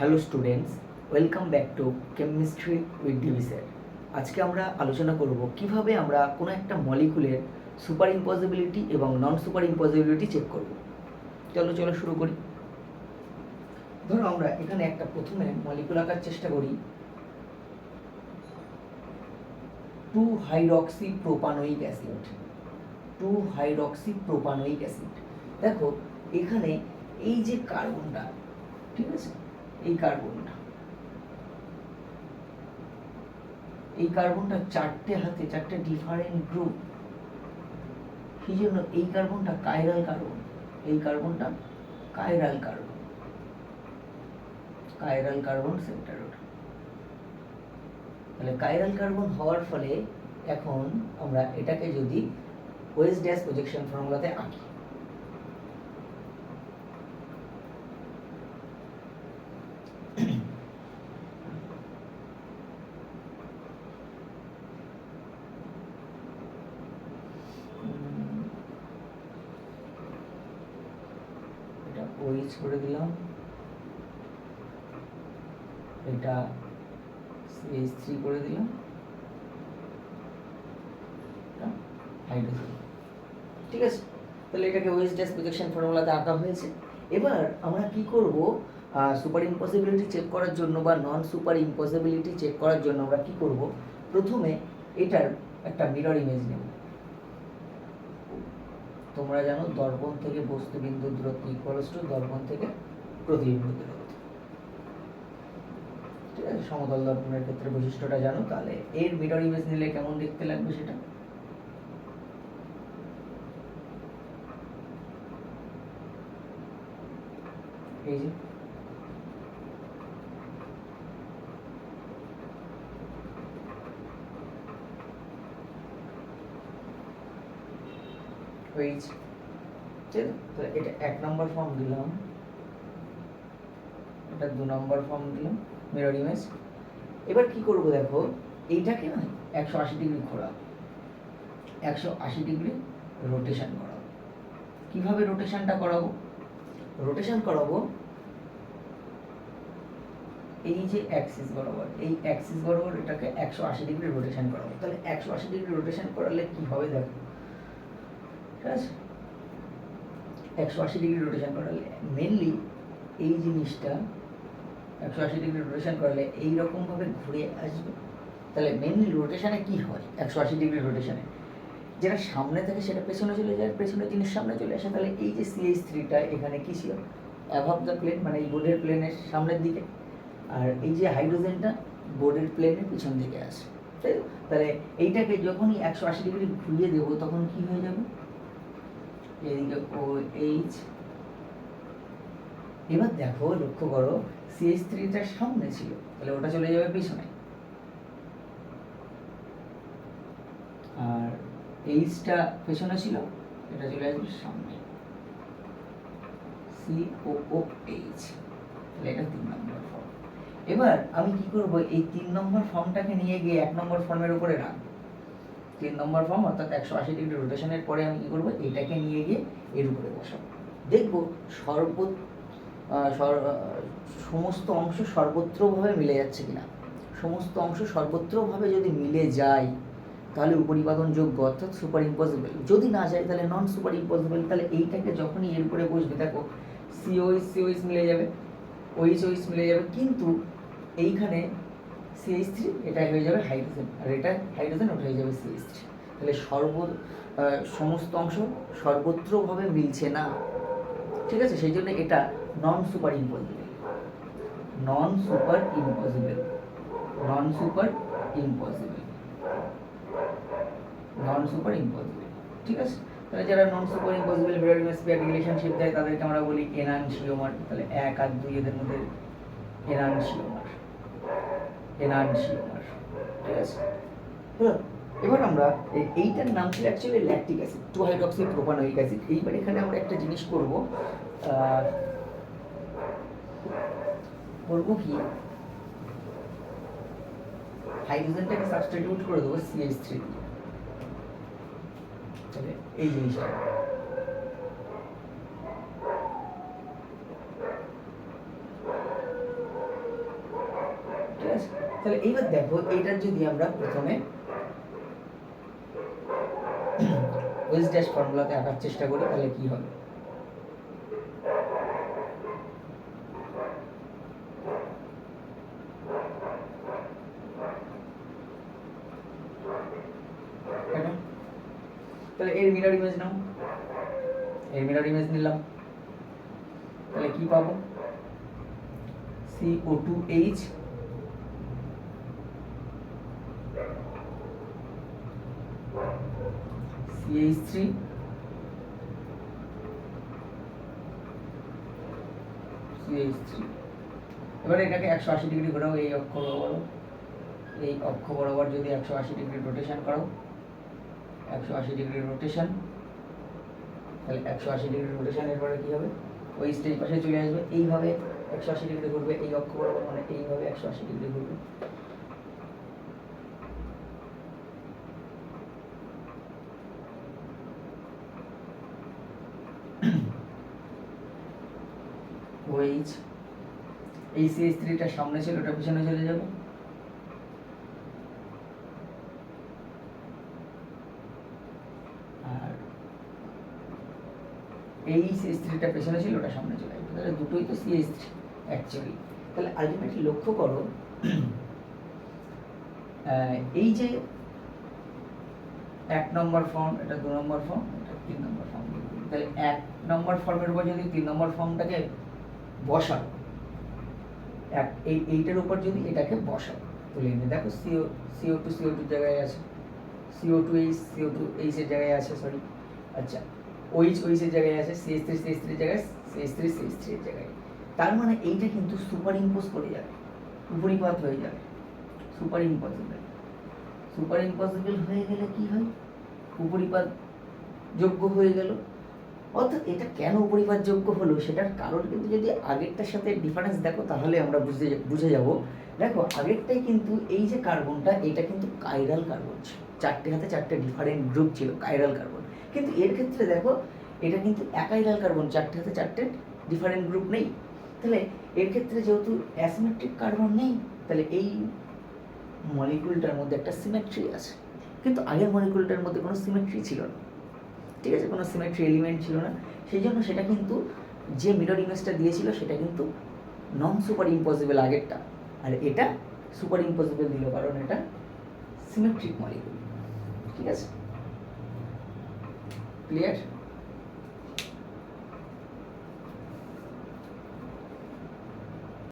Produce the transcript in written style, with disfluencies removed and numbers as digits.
Hello students, welcome back to chemistry with DB sir. আজকে আমরা আলোচনা করব কিভাবে আমরা কোনো একটা মলিকুলের সুপার ইম্পসিবিলিটি এবং নন সুপার ইম্পসিবিলিটি চেক করব। চলো শুরু করি। ধরো আমরা এখানে একটা প্রথমে মলিকুল আঁকার চেষ্টা করি। 2-হাইড্রক্সিপ্রোপানোয়িক অ্যাসিড। 2-হাইড্রক্সিপ্রোপানোয়িক অ্যাসিড। দেখো এখানে এই যে কার্বনটা, ঠিক আছে, এই কার্বনটা চারটে হাতে চারটে ডিফারেন্ট গ্রুপ, সেই জন্য এই কার্বনটা কাইরাল কার্বন, এই কার্বনটা কাইরাল কার্বন সেন্টার। তাহলে কাইরাল কার্বন হওয়ার ফলে এখন আমরা এটাকে যদি ওয়েজ ড্যাশ প্রজেকশন ফর্মুলাতে আঁকি, OH করে দিলাম, এটা CH3 করে দিলাম, হাইড্রোজেন। ঠিক আছে, তাহলে এটাকে ওয়েজ ড্যাশ প্রজেকশন ফর্মুলাতে আঁকা হয়েছে। এবার আমরা কি করব, সুপার ইম্পসিবিলিটি চেক করার জন্য বা নন সুপার ইম্পসিবিলিটি চেক করার জন্য আমরা কি করব, প্রথমে এটার একটা মিরর ইমেজ নেব। তোমরা জানো দর্পণ থেকে বস্তুবিন্দুর দূরত্ব ইকুয়ালস টু দর্পণ থেকে প্রতিবিম্ব দূরত্ব। ঠিক আছে, সমতল দর্পণের ক্ষেত্রে বৈশিষ্ট্যটা জানো। তাহলে এর মিরর ইমেজ নিলে কেমন দেখতে লাগবে সেটা এই যে হয়েছে। ঠিক আছে, তাহলে এটা 1 নম্বর ফর্ম দিলাম, এটা 2 নম্বর ফর্ম দিলাম মিরর ইমেজ। এবার কি করব, দেখো এইটাকে না 180 ডিগ্রি ঘোরাও, 180 ডিগ্রি রোটেশন করাবো। কিভাবে রোটেশনটা করাবো? রোটেশন করাবো এই যে অ্যাক্সিস বরাবর, এই অ্যাক্সিস বরাবর এটাকে 180 ডিগ্রি রোটেশন করাবো। তাহলে 180 ডিগ্রি রোটেশন করালে কি হবে দেখো, ঠিক আছে, 180 ডিগ্রি রোটেশন করালে মেনলি এই জিনিসটা 180 ডিগ্রি রোটেশন করালে এইরকম ভাবে ঘুরে আসবে। তাহলে মেনলি রোটেশনে কি হয়, 180 ডিগ্রি রোটেশনে যেটা সামনে থাকে সেটা পেছনে চলে যায়, পেছনের জিনিস সামনে চলে আসে। তাহলে এই যে CH3টা এখানে কি ছিল, অ্যাভাব দ্য প্লেন, মানে এই বোর্ডের প্লেনের সামনের দিকে, আর এই যে হাইড্রোজেনটা বোর্ডের প্লেনের পিছন দিকে আসে। তাই তো? তাহলে এইটাকে যখনই 180 ডিগ্রি ঘুরিয়ে দেবো তখন কি হয়ে যাবে, এদিকে OH। এবার দেখো লক্ষ্য করো CH3টার সামনে ছিল, তাহলে ওটা চলে যাবে পিছনে, আর Hটা পেছনে ছিল, এটা চলে আসবে সামনে, COOH। তাহলে এটা 3 নম্বর ফর্ম। এবার আমি কি করব, এই 3 নম্বর ফর্মটাকে নিয়ে গিয়ে 1 নম্বর ফর্মের উপরে রাখবো। 3 নম্বর ফর্ম অর্থাৎ 180 ডিগ্রি রোটেশনের পরে আমি কি করব, এটাকে নিয়ে গিয়ে এর উপরে বসাবো। দেখবো সমস্ত অংশ সর্বত্রভাবে মিলে যাচ্ছে কিনা। সমস্ত অংশ সর্বত্রভাবে যদি মিলে যায় তাহলে উপরিপাদনযোগ্য অর্থাৎ সুপার ইম্পসিবল। যদি না যায় তাহলে নন সুপার ইম্পসিবল। তাহলে এইটাকে যখনই এর উপরে বসবে দেখো COH মিলে যাবে, OH মিলে যাবে, কিন্তু এইখানে CH3 এটা হয়ে যাবে হাইড্রোজেন, আর এটা হাইড্রোজেন, ওটা হয়ে যাবে CH3। তাহলে সমস্ত অংশ সর্বত্রভাবে মিলছে না। ঠিক আছে, সেই জন্য এটা নন সুপার ইম্পসিবল। ঠিক আছে, তাহলে যারা non super impossible mirror image pair relationship দেয় তাদেরকে আমরা বলি এনানশিওমার। তাহলে 1 আর 2 এদের মধ্যে এনানশিওমার। ঠিক আছে, এবার আমরা এইটার নাম ছিল অ্যাকচুয়ালি ল্যাকটিক অ্যাসিড, 2-হাইড্রক্সিপ্রোপানোয়িক অ্যাসিড। এইবার এখানে আমরা একটা জিনিস করব কি, হাইড্রোজেনটাকে সাবস্টিটিউট করে দেবো CH3 দিয়ে। তাহলে এই জিনিসটা তাহলে এইবার দেখো এইটার যদি আমরা প্রথমে ওয়েজ ড্যাশ ফর্মুলাতে আঁকার চেষ্টা করি তাহলে কি হবে, তাহলে এর মিরর ইমেজ নাও, এর মিরর ইমেজ নিলাম, তাহলে কি পাবো, CO2H CH3 CH3। এবারে এটাকে 180 ডিগ্রি ঘোরাও, এই অক্ষ বরাবর, এই অক্ষ বরাবর যদি 180 ডিগ্রি রোটেশন করো, 180 ডিগ্রি রোটেশন, তাহলে 180 ডিগ্রি রোটেশনের পরে কি হবে, ওই স্টেজ পাশে চলে আসবে, এইভাবে 180 ডিগ্রি ঘুরবে, এই অক্ষ বরাবর মানে এইভাবে 180 ডিগ্রি ঘুরবে। OH এই CH3টা সামনে ছিল, ওটা পিছনে চলে যাবে, আর এই CH3টা পেছনে ছিল, ওটা সামনে চলে আসবে, তাহলে দুটোই তো CH3 অ্যাকচুয়ালি। তাহলে আলটিমেটলি লক্ষ্য করো এই যে 1 নম্বর ফর্ম, এটা 2 নম্বর ফর্ম, এটা 3 নম্বর ফর্ম, তাহলে 1 নম্বর ফর্মের উপর যদি 3 নম্বর ফর্মটাকে বসাও, এইটার উপর যদি এটাকে বসাও, তুলে নিয়ে দেখো CO2 জায়গায় আছে, CO2H এর জায়গায় আছে, সরি আচ্ছা OH এর জায়গায় আছে, CH3 এর জায়গায়, CH3 এর জায়গায়, তার মানে এইটা কিন্তু সুপার ইম্পোজ করে যাবে, উপরিপাত হয়ে যাবে, সুপার ইম্পসিবল হয়ে গেলে কি হয়, উপরিপাত যোগ্য হয়ে গেল। অর্থাৎ এটা কেন উপরিপাত যোগ্য হলো সেটার কারণ কিন্তু যদি আগেরটার সাথে ডিফারেন্স দেখো তাহলে আমরা বুঝে যাব। দেখো আগেরটাই কিন্তু এই যে কার্বনটা, এটা কিন্তু কাইরাল কার্বন ছিল, 4টে হাতে 4টে ডিফারেন্ট গ্রুপ ছিল কাইরাল কার্বন, কিন্তু এর ক্ষেত্রে দেখো এটা কিন্তু একাইরাল কার্বন, 4টে হাতে 4টে ডিফারেন্ট গ্রুপ নেই। তাহলে এর ক্ষেত্রে যেহেতু অ্যাসিমেট্রিক কার্বন নেই, তাহলে এই মলিকুলটার মধ্যে একটা সিমেট্রি আছে, কিন্তু আগের মলিকুলটার মধ্যে কোনো সিমেট্রি ছিল না, ঠিক আছে, কোনো সিমেট্রি এলিমেন্ট ছিল না, সেই জন্য সেটা কিন্তু যে মিরর ইমেজটা দিয়েছিল সেটা কিন্তু নন সুপার ইম্পসিবল আগেরটা, আর এটা সুপার ইম্পসিবল দিল কারণ এটা সিমেট্রিক মলিকুল। ঠিক আছে, ক্লিয়ার?